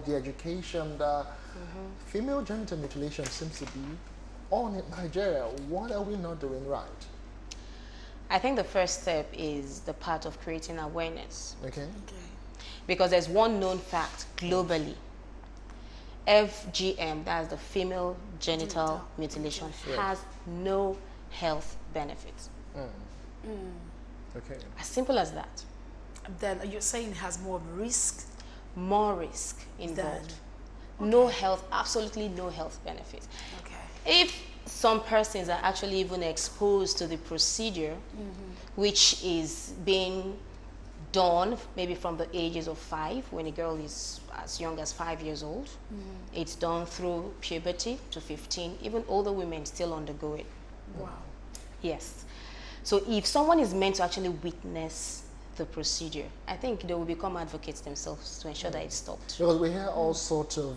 the education, the female genital mutilation seems to be on in Nigeria. What are we not doing right? I think the first step is the part of creating awareness. Okay. Because there's one known fact globally. FGM, that's the female genital mutilation, has no health benefits. Okay. As simple as that. Then you're saying it has more risk? More risk involved. No health, absolutely no health benefit. Okay. If some persons are actually even exposed to the procedure, which is being done maybe from the ages of 5, when a girl is as young as 5 years old. It's done through puberty to 15. Even older women still undergo it. Wow. Yes. So if someone is meant to actually witness the procedure, I think they will become advocates themselves to ensure that it's stopped. Because we hear all sorts of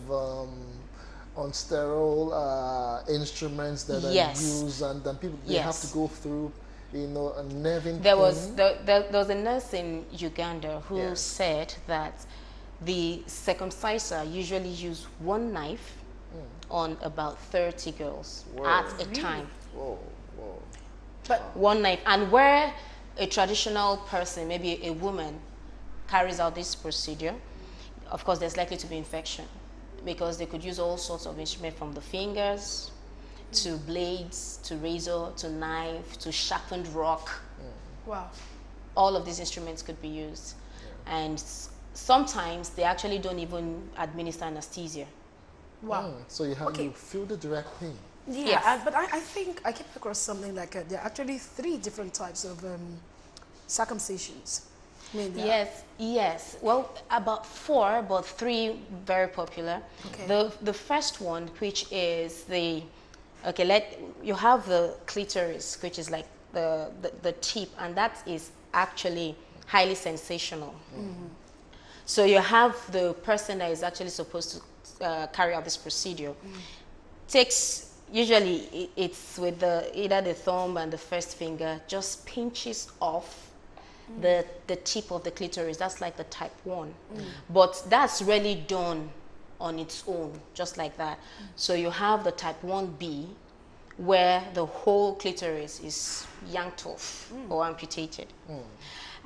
unsterile instruments that are used, and then people they have to go through, you know, a nerving. There was a nurse in Uganda who said that the circumciser usually use one knife on about 30 girls at a time. Whoa. But one knife, and where a traditional person, maybe a woman, carries out this procedure, of course there's likely to be infection, because they could use all sorts of instruments, from the fingers to blades to razor to knife to sharpened rock. Wow. All of these instruments could be used. And sometimes they actually don't even administer anesthesia. Wow. So you have you feel the direct pain. Yeah, Yes. but I think I came across something like there are actually 3 different types of circumcisions. I mean, Yes. Well, about 4, but 3 very popular. Okay. The first one, which is you have the clitoris, which is like the tip, and that is actually highly sensational. So you have the person that is actually supposed to carry out this procedure. Usually it's with either the thumb and the first finger, just pinches off the tip of the clitoris. That's like the type 1. But that's really done on its own, just like that. So you have the type 1B, where the whole clitoris is yanked off or amputated.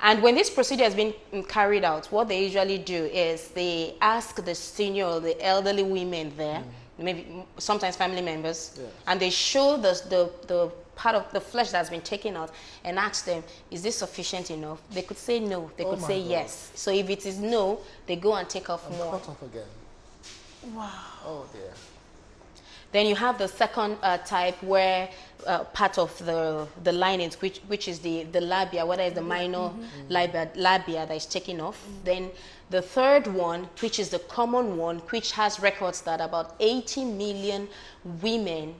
And when this procedure has been carried out, what they usually do is they ask the senior or the elderly women there, maybe sometimes family members, and they show the part of the flesh that's been taken out and ask them, is this sufficient enough? They could say no, they could say yes. So if it is no, they go and take off more. Cut off again. Wow. Oh dear. Then you have the second type, where part of the linings, which is the labia, whether it's the minor labia that is taken off. Then the third one, which is the common one, which has records that about 80 million women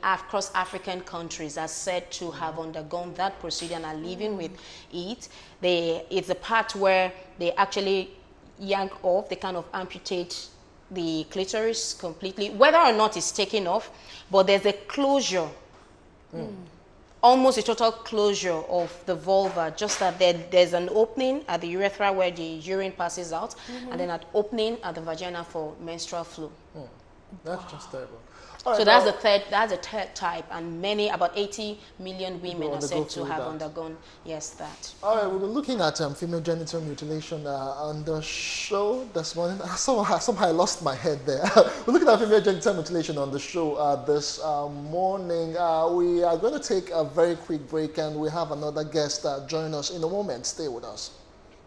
across African countries are said to have undergone that procedure and are living with it. It's the part where they actually yank off, they kind of amputate the clitoris completely, whether or not it's taken off, but there's a closure, almost a total closure of the vulva, just that there's an opening at the urethra where the urine passes out, and then an opening at the vagina for menstrual flow. That's just terrible. So that's the third type, and about 80 million women are said to have undergone that. All right, we were looking at female genital mutilation on the show this morning. Somehow I lost my head there. We're looking at female genital mutilation on the show this morning. We are going to take a very quick break, and we have another guest join us in a moment. Stay with us.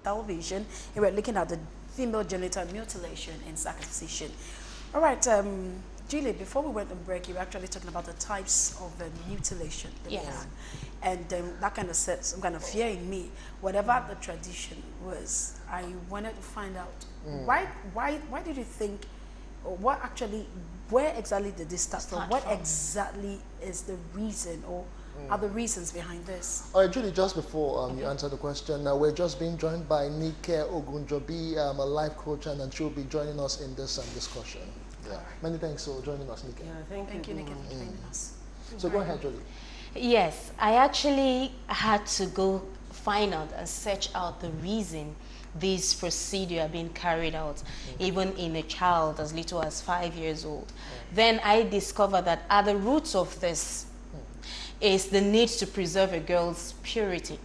Television, and we're looking at the female genital mutilation and circumcision. All right, Julie, before we went on break, you were actually talking about the types of mutilation that we have. And that kind of set some kind of fear in me. Whatever the tradition was, I wanted to find out why did you think, or where exactly did this start from? What exactly is the reason, or are the reasons behind this? All right, Julie, just before you answer the question, we're just being joined by Nike Ogunjobi, a life coach, and she'll be joining us in this discussion. Yeah. Many thanks for joining us, Nike. Yeah, thank you, Nike, for joining us. So go ahead, Julie. Yes, I actually had to go find out and search out the reason this procedure being carried out, even in a child as little as 5 years old, then I discovered that at the roots of this is the need to preserve a girl's purity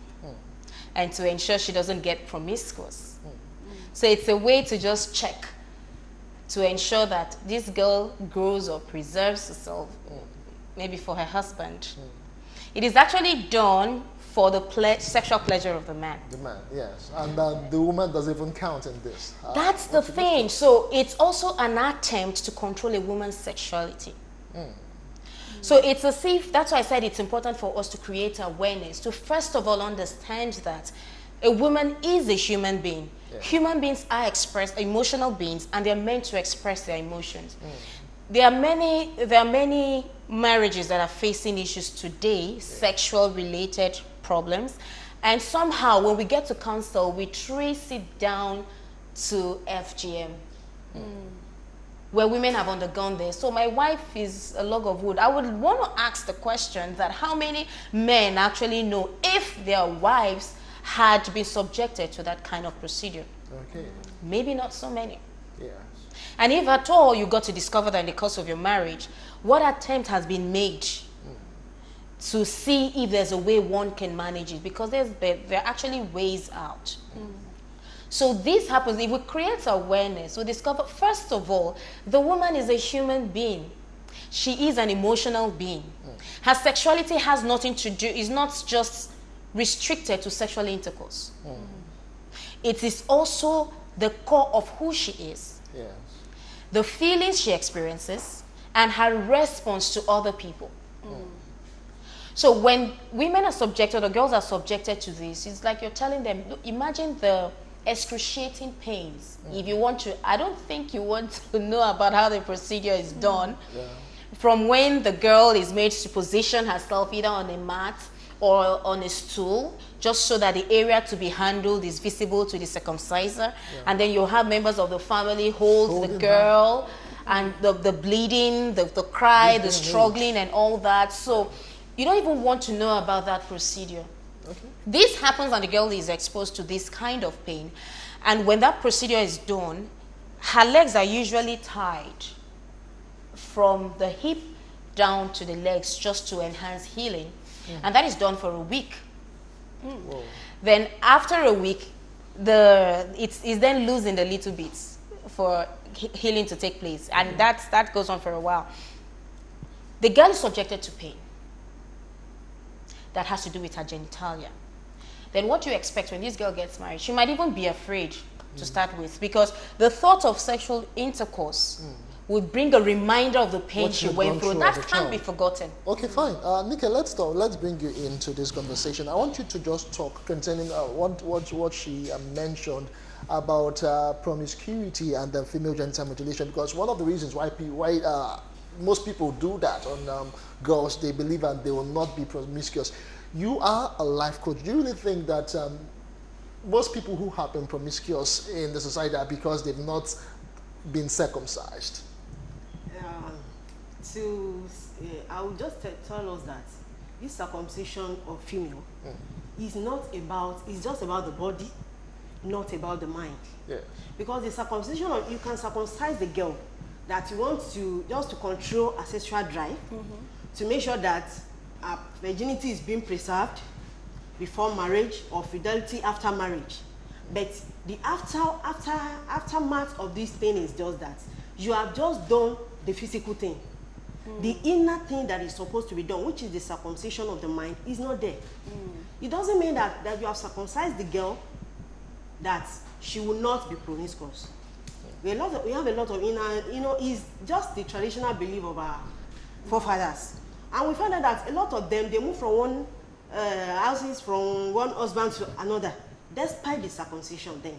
and to ensure she doesn't get promiscuous. So it's a way to just check to ensure that this girl grows or preserves herself, maybe for her husband. It is actually done for the sexual pleasure of the man. The man, yes. And the woman doesn't even count in this. That's the thing. So it's also an attempt to control a woman's sexuality. So it's as if, that's why I said it's important for us to create awareness, to first of all understand that a woman is a human being. Yeah. Human beings are emotional beings, and they're meant to express their emotions. There are many marriages that are facing issues today, sexual related problems, and somehow when we get to counsel, we trace it down to FGM. Where women have undergone this. So my wife is a log of wood. I would want to ask the question that how many men actually know if their wives had been subjected to that kind of procedure. Okay. Maybe not so many. Yes. And if at all you got to discover that in the course of your marriage, what attempt has been made to see if there's a way one can manage it? Because there are actually ways out. So this happens if we create awareness. We discover, first of all, the woman is a human being. She is an emotional being. Her sexuality has nothing to do, is not just restricted to sexual intercourse. It is also the core of who she is. Yes. The feelings she experiences and her response to other people. So when women are subjected, or girls are subjected to this, it's like you're telling them, look, imagine the excruciating pains. If you want to, I don't think you want to know about how the procedure is done. From when the girl is made to position herself either on a mat or on a stool, just so that the area to be handled is visible to the circumciser. And then you'll have members of the family hold the girl, and the bleeding, the cry, the struggling and all that. So you don't even want to know about that procedure. This happens and the girl is exposed to this kind of pain. And when that procedure is done, her legs are usually tied from the hip down to the legs just to enhance healing. And that is done for a week. Then after a week, it's then loosened a little bit for healing to take place. And that goes on for a while. The girl is subjected to pain. That has to do with her genitalia. Then what do you expect when this girl gets married? She might even be afraid to start with, because the thought of sexual intercourse would bring a reminder of the pain she went through. That can't be forgotten. Okay, fine. Nika, let's bring you into this conversation. I want you to just talk concerning what she mentioned about promiscuity and female genital mutilation, because one of the reasons why most people do that on girls, they believe and they will not be promiscuous. You are a life coach. Do you really think that most people who have been promiscuous in the society are because they've not been circumcised? I will just tell us that this circumcision of female is not about, it's just about the body, not about the mind. Yes. Because the circumcision of, you can circumcise the girl that you want to just to control her sexual drive, to make sure that her virginity is being preserved before marriage or fidelity after marriage. But the aftermath of this thing is just that you have just done the physical thing. The inner thing that is supposed to be done, which is the circumcision of the mind, is not there. It doesn't mean that you have circumcised the girl that she will not be promiscuous. We have a lot of inner, it's just the traditional belief of our forefathers. And we find out that a lot of them, they move from one houses, from one husband to another, despite the circumcision then.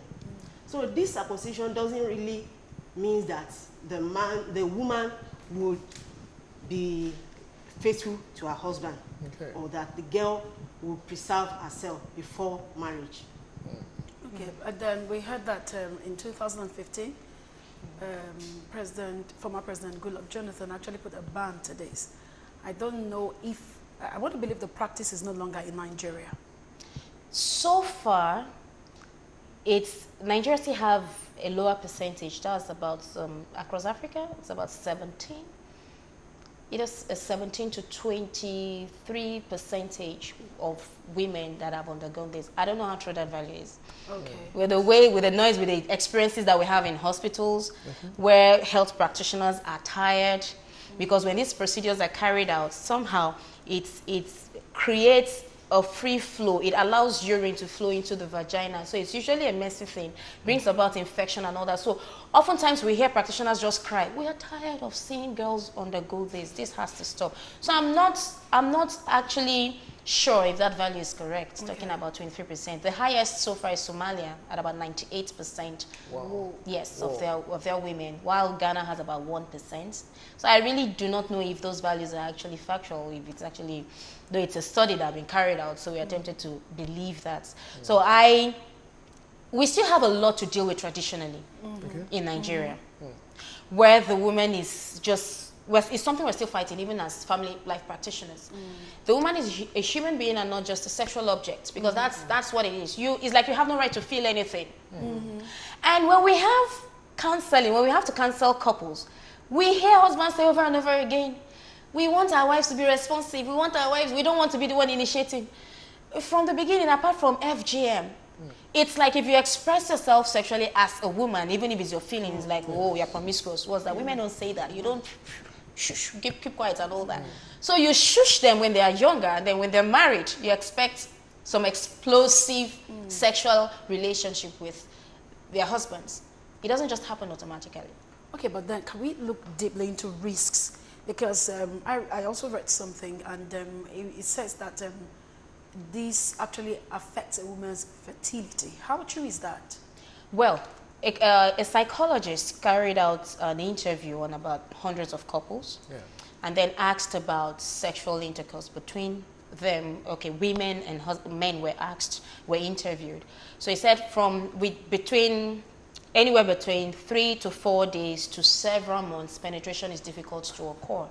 So this circumcision doesn't really mean that the woman would be faithful to her husband, or that the girl will preserve herself before marriage. Okay, and then we heard that in 2015, former President Goodluck Jonathan actually put a ban to this. I don't know if, I want to believe the practice is no longer in Nigeria. So far, Nigeria still have a lower percentage. That's about across Africa. It's about 17. It is a 17 to 23 percentage of women that have undergone this. I don't know how true that value is. Okay. With the noise, with the experiences that we have in hospitals, where health practitioners are tired, because when these procedures are carried out, somehow it creates a free flow. It allows urine to flow into the vagina. So it's usually a messy thing, brings about infection and all that. So oftentimes we hear practitioners just cry, we are tired of seeing girls undergo this. This has to stop. So I'm not actually sure if that value is correct, talking about 23%. The highest so far is Somalia at about 98%. Wow. Yes, Wow. of their women, while Ghana has about 1%. So I really do not know if those values are actually factual, if it's actually, though it's a study that has been carried out, so we are tempted to believe that. So we still have a lot to deal with traditionally in Nigeria, where the woman is just, it's something we're still fighting, even as family life practitioners. The woman is a human being and not just a sexual object, because that's what it is. It's like you have no right to feel anything. And when we have counseling, when we have to counsel couples, we hear husbands say over and over again, we want our wives to be responsive. We don't want to be the one initiating. From the beginning, apart from FGM, it's like if you express yourself sexually as a woman, even if it's your feelings, like, oh, you're promiscuous, what's that? Women don't say that. You don't shush, keep quiet and all that. So you shush them when they are younger, and then when they're married, you expect some explosive sexual relationship with their husbands. It doesn't just happen automatically. Okay, but then can we look deeply into risks? Because I also read something, and it says that this actually affects a woman's fertility. How true is that? Well, a psychologist carried out an interview on about hundreds of couples, and then asked about sexual intercourse between them. Okay, women and men were interviewed. So he said anywhere between 3 to 4 days to several months, penetration is difficult to occur.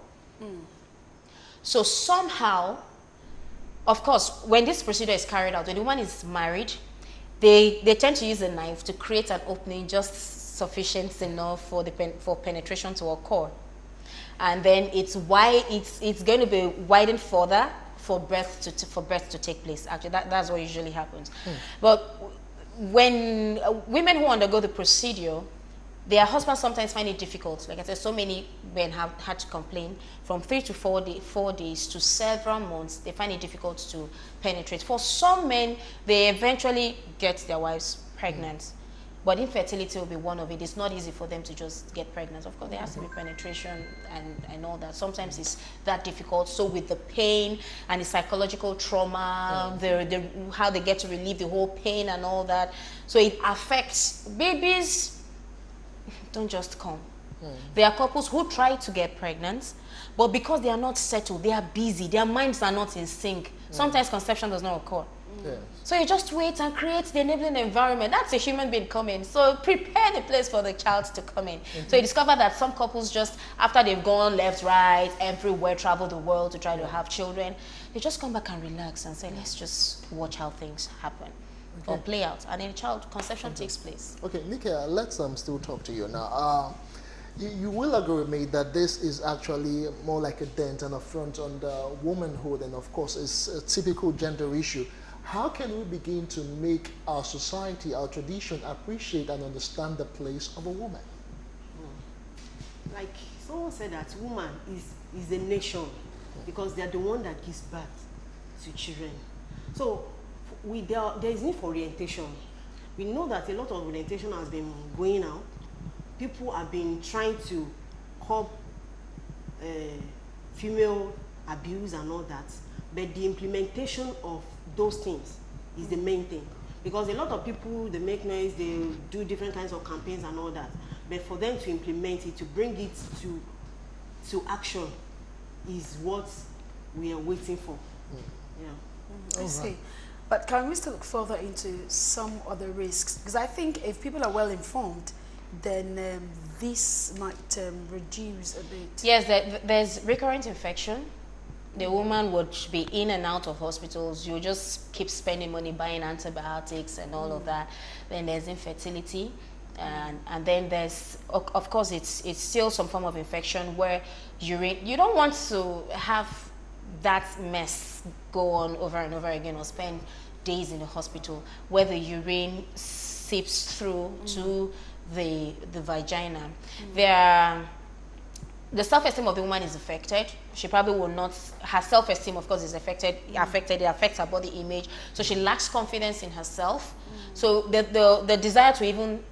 So somehow, of course, when this procedure is carried out, when the woman is married, they tend to use a knife to create an opening just sufficient enough for penetration to occur. And then it's going to be widened further for birth to take place. Actually, that's what usually happens. But when women who undergo the procedure, their husbands sometimes find it difficult. Like I said, so many men have had to complain. From 3 to 4 days to several months, they find it difficult to penetrate. For some men, they eventually get their wives pregnant. But infertility will be one of it. It's not easy for them to just get pregnant. Of course, there has to be penetration and all that. Sometimes it's that difficult. So with the pain and the psychological trauma, how they get to relieve the whole pain and all that. So it affects babies. Don't just come. There are couples who try to get pregnant, but because they are not settled, they are busy, their minds are not in sync. Sometimes conception does not occur. So you just wait and create the enabling environment. That's a human being coming. So prepare the place for the child to come in. So you discover that some couples just, after they've gone left, right, everywhere, travel the world to try to have children, they just come back and relax and say, let's just watch how things happen. Or play out, and then conception takes place. Okay, Nika, let's still talk to you now. You will agree with me that this is actually more like a dent and affront on the womanhood, and of course it's a typical gender issue. How can we begin to make our society, our tradition, appreciate and understand the place of a woman? Like someone said, that woman is a nation because they are the one that gives birth to children. So there is need for orientation. We know that a lot of orientation has been going out. People have been trying to curb female abuse and all that, but the implementation of those things is the main thing. Because a lot of people, they make noise, they do different kinds of campaigns and all that, but for them to implement it, to bring it to action, is what we are waiting for. I see. But can we still look further into some other risks? Because I think if people are well informed, then this might reduce a bit. Yes, there's recurrent infection. The woman would be in and out of hospitals. You just keep spending money buying antibiotics and all of that. Then there's infertility. And then there's, of course, it's still some form of infection where you don't want to have that mess go on over and over again or spend days in the hospital where the urine seeps through to the vagina. The self-esteem of the woman is affected. She probably will not, her self-esteem, of course, is affected. It affects her body image. So she lacks confidence in herself. So the desire to even